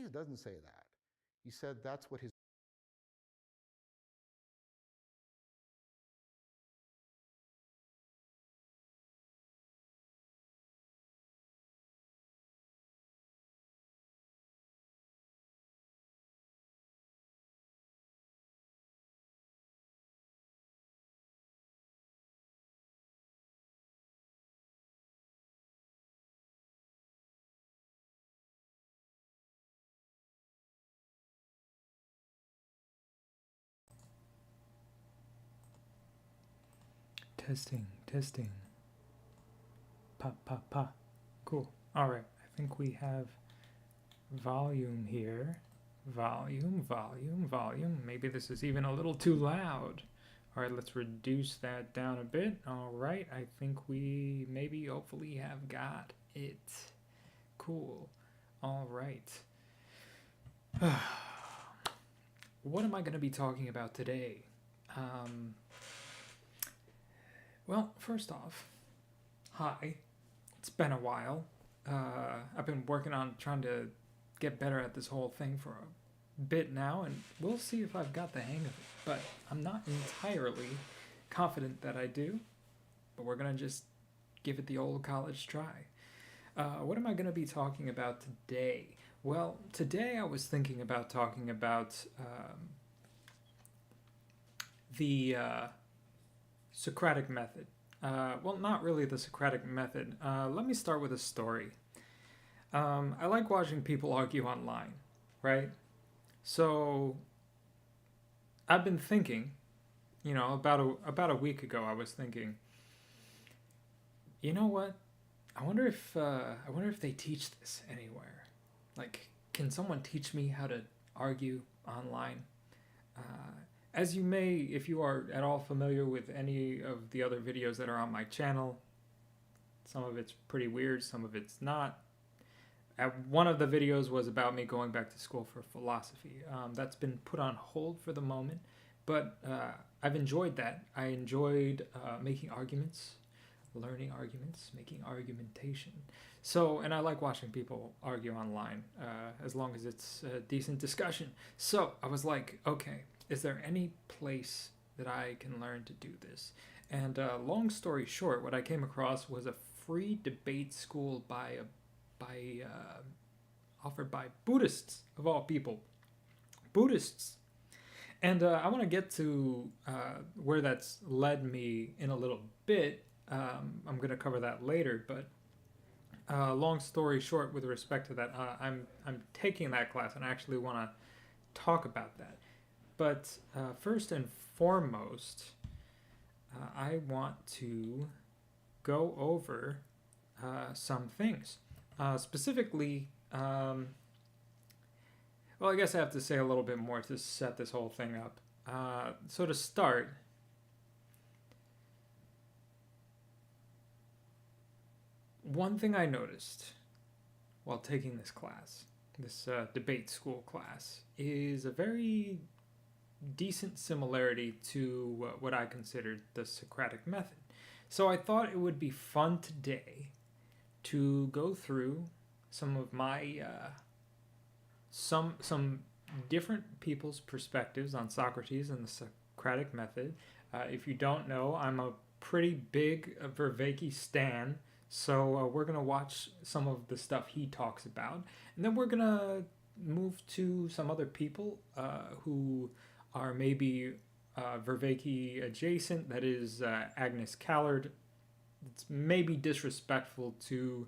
doesn't say that. He said that's what his Testing, testing. Pa, pa, pa. Cool. All right. I think we have volume here. Volume, volume, volume. Maybe this is even a little too loud. All right, let's reduce that down a bit. All right, I think we maybe hopefully have got it. Cool. All right. What am I going to be talking about today? Um, well, first off, hi. It's been a while. I've been working on trying to get better at this whole thing for a bit now, and we'll see if I've got the hang of it. But I'm not entirely confident that I do, but we're going to just give it the old college try. What am I going to be talking about today? Well, today I was thinking about talking about the Socratic method. Well, not really the Socratic method. Let me start with a story. I like watching people argue online, right? So I've been thinking, about a week ago, I was thinking, you know what? I wonder if they teach this anywhere. Like, can someone teach me how to argue online? Uh, as you may, if you are at all familiar with any of the other videos that are on my channel, some of it's pretty weird, some of it's not. One of the videos was about me going back to school for philosophy. That's been put on hold for the moment, but I've enjoyed that. I enjoyed making arguments, learning arguments, making argumentation. So, and I like watching people argue online as long as it's a decent discussion. So I was like, okay, is there any place that I can learn to do this? And long story short, what I came across was a free debate school by offered by Buddhists of all people. Buddhists. And I want to get to where that's led me in a little bit. I'm going to cover that later, but long story short, with respect to that, I'm taking that class and I actually want to talk about that. But first and foremost, I want to go over some things. Specifically, well, I guess I have to say a little bit more to set this whole thing up. So to start, one thing I noticed while taking this class, this debate school class, is a very decent similarity to what I considered the Socratic method. So I thought it would be fun today to go through some of my some different people's perspectives on Socrates and the Socratic method. If you don't know, I'm a pretty big Vervaeke stan, so we're gonna watch some of the stuff he talks about, and then we're gonna move to some other people who are maybe Vervaeke adjacent. That is Agnes Callard. It's maybe disrespectful to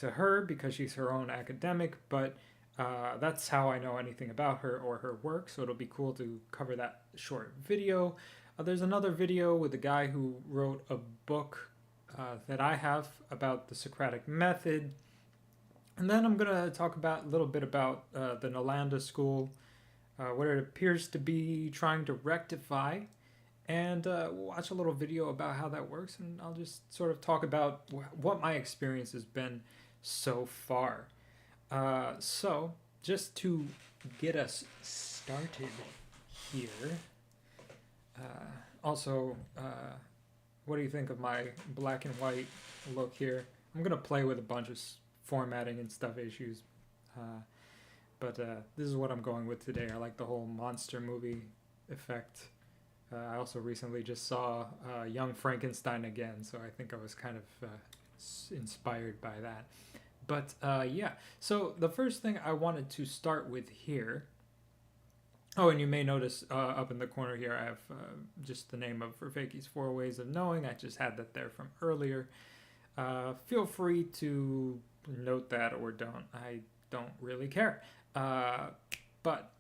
her because she's her own academic, but that's how I know anything about her or her work, so it'll be cool to cover that short video. There's another video with a guy who wrote a book that I have about the Socratic method. And then I'm going to talk about a little bit about the Nolanda school, what it appears to be trying to rectify, and watch a little video about how that works. And I'll just sort of talk about what my experience has been so far. So, just to get us started here, also, what do you think of my black and white look here? I'm going to play with a bunch of formatting and stuff issues. But this is what I'm going with today. I like the whole monster movie effect. I also recently just saw Young Frankenstein again, so I think I was kind of inspired by that. But yeah, so the first thing I wanted to start with here. Oh, and you may notice up in the corner here, I have just the name of Vervaeke's Four Ways of Knowing. I just had that there from earlier. Feel free to note that or don't. I don't really care. But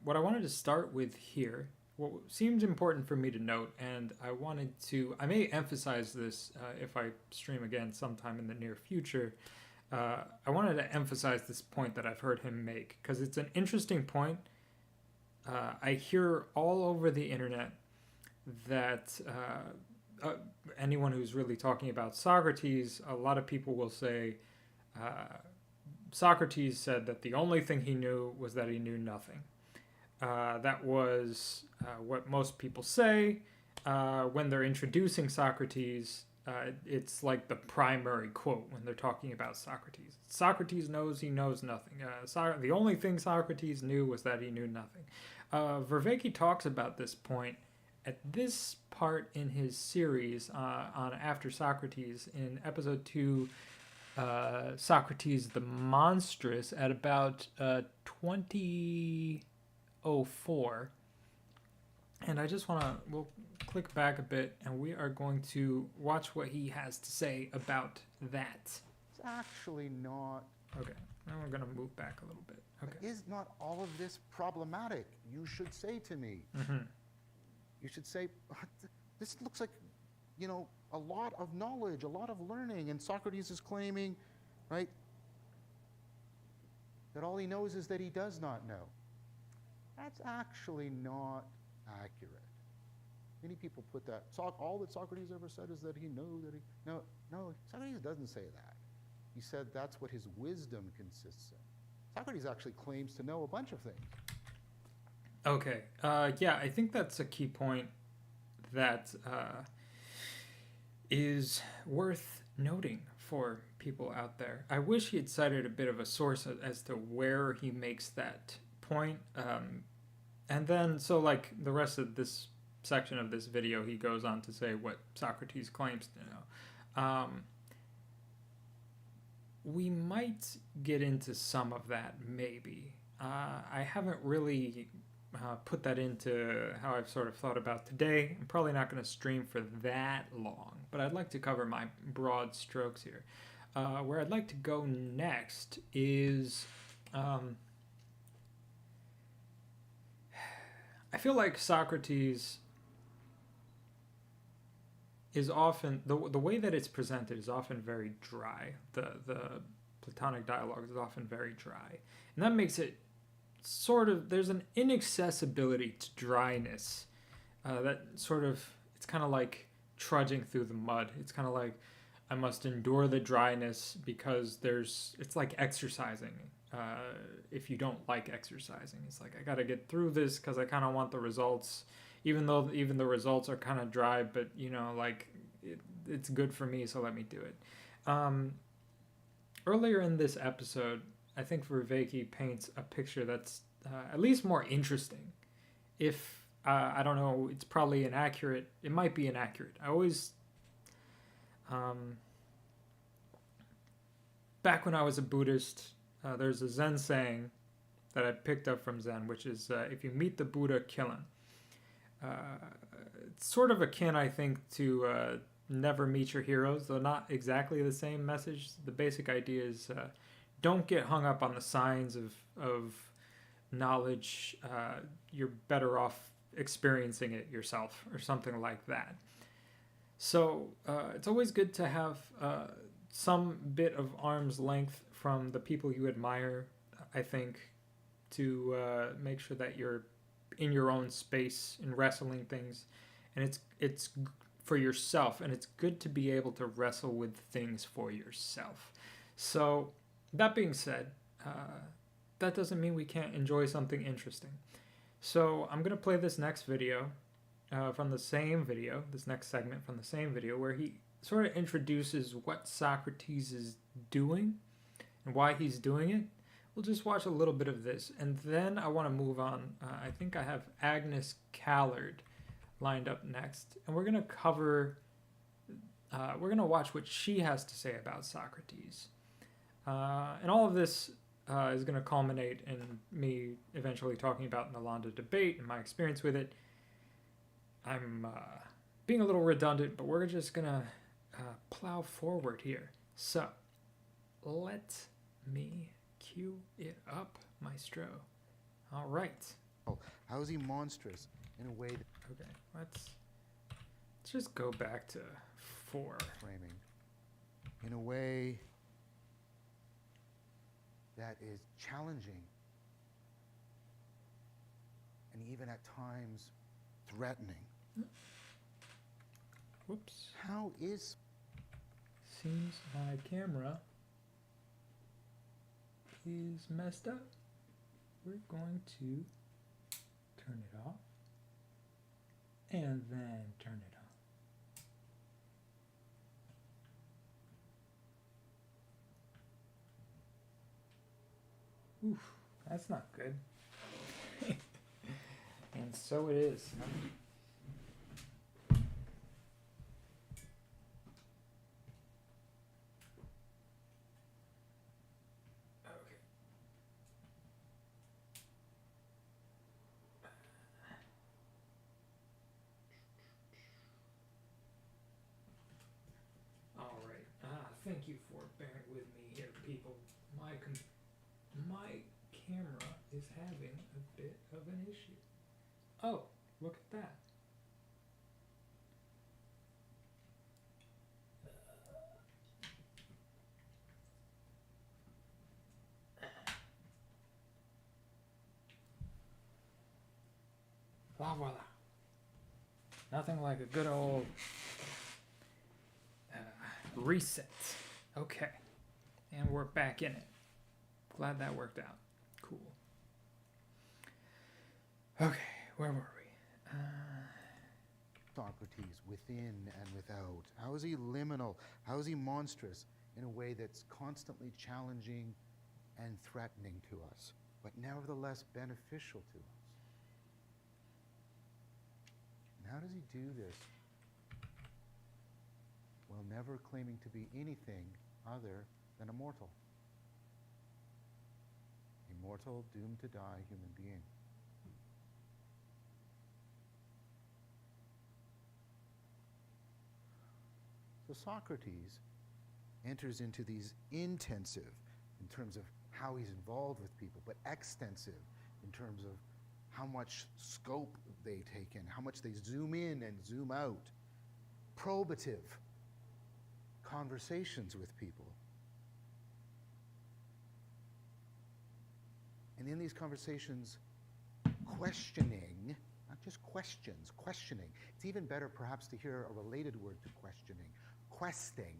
what I wanted to start with here, what seems important for me to note, and I may emphasize this if I stream again sometime in the near future. I wanted to emphasize this point that I've heard him make because it's an interesting point. I hear all over the internet that anyone who's really talking about Socrates, a lot of people will say Socrates said that the only thing he knew was that he knew nothing. That was what most people say when they're introducing Socrates. It's like the primary quote when they're talking about Socrates. Socrates knows he knows nothing. The only thing Socrates knew was that he knew nothing. Vervaeke talks about this point at this part in his series on After Socrates in episode 2, Socrates the Monstrous, at about 2004. And I just want to, we'll click back a bit and we are going to watch what he has to say about that. It's actually not. Okay, now we're going to move back a little bit. Okay. Is not all of this problematic? You should say to me. Mm-hmm. You should say, this looks like, a lot of knowledge, a lot of learning, and Socrates is claiming, right, that all he knows is that he does not know. That's actually not accurate. Many people put that, all that Socrates ever said is that he knew that he, no, Socrates doesn't say that. He said that's what his wisdom consists in. Socrates actually claims to know a bunch of things. Okay, yeah, I think that's a key point that is worth noting for people out there. I wish he had cited a bit of a source as to where he makes that point. And then, so like the rest of this section of this video, he goes on to say what Socrates claims to know. We might get into some of that, maybe. I haven't really put that into how I've sort of thought about today. I'm probably not going to stream for that long, but I'd like to cover my broad strokes here. Where I'd like to go next is... I feel like Socrates is often, the way that it's presented is often very dry. The Platonic dialogue is often very dry. And that makes it sort of, there's an inaccessibility to dryness that sort of, it's kind of like trudging through the mud. It's kind of like, I must endure the dryness because it's like exercising. If you don't like exercising, it's like, I got to get through this because I kind of want the results, even though even the results are kind of dry, but it's good for me, so let me do it. Earlier in this episode, I think Vervaeke paints a picture that's at least more interesting. If, I don't know, it's probably inaccurate. It might be inaccurate. I always, back when I was a Buddhist, there's a Zen saying that I picked up from Zen, which is, if you meet the Buddha, kill him. It's sort of akin, I think, to never meet your heroes, though not exactly the same message. The basic idea is don't get hung up on the signs of knowledge. You're better off experiencing it yourself or something like that. So it's always good to have some bit of arm's length from the people you admire, I think, to make sure that you're in your own space in wrestling things, and it's for yourself, and it's good to be able to wrestle with things for yourself. So that being said, that doesn't mean we can't enjoy something interesting. So I'm gonna play this next video from the same video, this next segment from the same video, where he sort of introduces what Socrates is doing and why he's doing it, We'll just watch a little bit of this, and then I want to move on. I think I have Agnes Callard lined up next, and we're gonna cover. We're gonna watch what she has to say about Socrates, and all of this is gonna culminate in me eventually talking about Nolanda debate and my experience with it. I'm being a little redundant, but we're just gonna plow forward here. So, let me cue it up, maestro. All right. How is he monstrous in a way that Okay, let's just go back to 4. framing, in a way that is challenging and even at times threatening? Whoops. How is Seems my camera is messed up. We're going to turn it off and then turn it on. Oof, that's not good. And so it is. Okay. All right. Thank you for bearing with me here, people. My camera is having a bit of an issue. Oh, look at that. Voila. Nothing like a good old reset. Okay. And we're back in it. Glad that worked out. Cool. Okay, where were we? Socrates within and without? How is he liminal? How is he monstrous in a way that's constantly challenging and threatening to us, but nevertheless beneficial to us? And how does he do this while never claiming to be anything other than a mortal? Immortal, doomed to die human being. So Socrates enters into these intensive in terms of how he's involved with people, but extensive in terms of how much scope they take in, how much they zoom in and zoom out, probative conversations with people. And in these conversations, questioning, not just questions, questioning. It's even better perhaps to hear a related word to questioning, questing.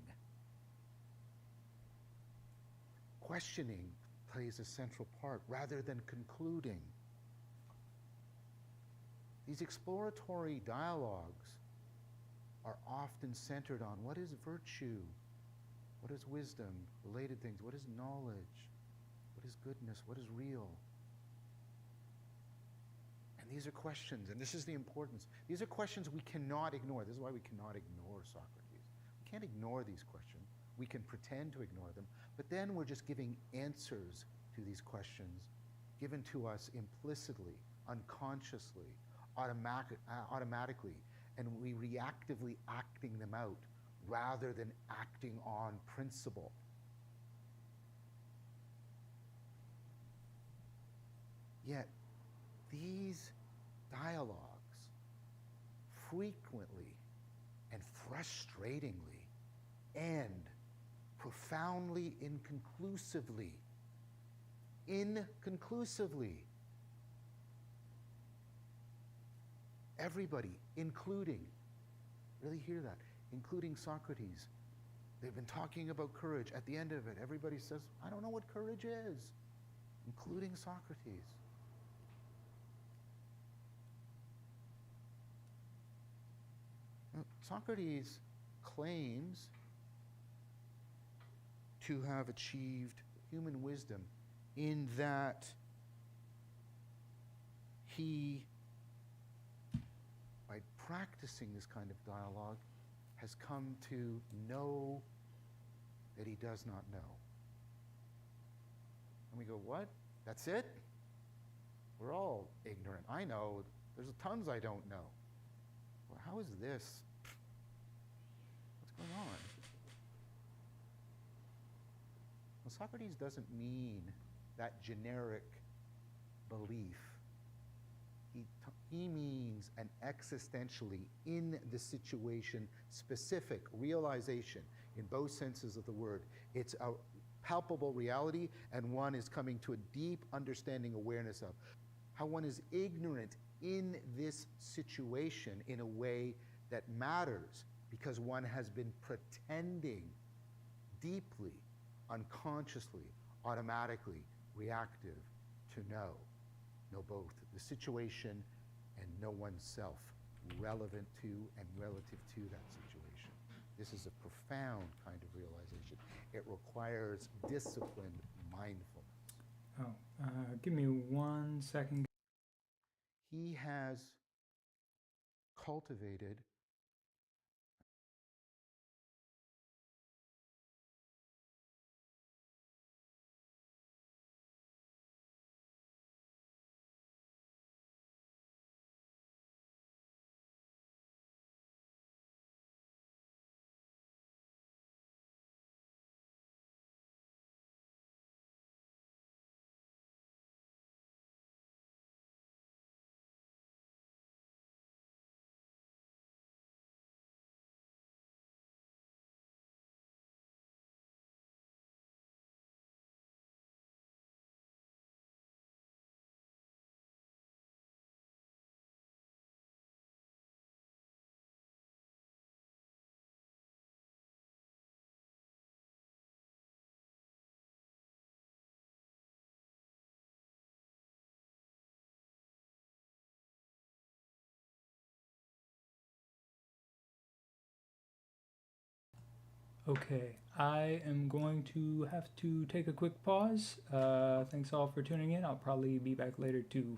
Questioning plays a central part rather than concluding. These exploratory dialogues are often centered on what is virtue, what is wisdom, related things, what is knowledge, what is goodness, what is real. And these are questions, and this is the importance. These are questions we cannot ignore. This is why we cannot ignore Socrates. We can't ignore these questions. We can pretend to ignore them, but then we're just giving answers to these questions given to us implicitly, unconsciously, automatically, and we reactively acting them out rather than acting on principle. Yet, these dialogues frequently and frustratingly end profoundly inconclusively. Everybody, including, really hear that, including Socrates. They've been talking about courage. At the end of it, everybody says, I don't know what courage is, including Socrates. Now, Socrates claims to have achieved human wisdom in that he, by practicing this kind of dialogue, has come to know that he does not know. And we go, what? That's it? We're all ignorant. I know. There's tons I don't know. Well, how is this? What's going on? Well, Socrates doesn't mean that generic belief. He means an existentially, in the situation, specific realization in both senses of the word. It's a palpable reality, and one is coming to a deep understanding, awareness of how one is ignorant in this situation in a way that matters because one has been pretending deeply, unconsciously, automatically reactive to know both the situation and know oneself relevant to and relative to that situation. This is a profound kind of realization. It requires disciplined mindfulness. Oh, give me 1 second. He has cultivated Okay, I am going to have to take a quick pause. Thanks all for tuning in. I'll probably be back later to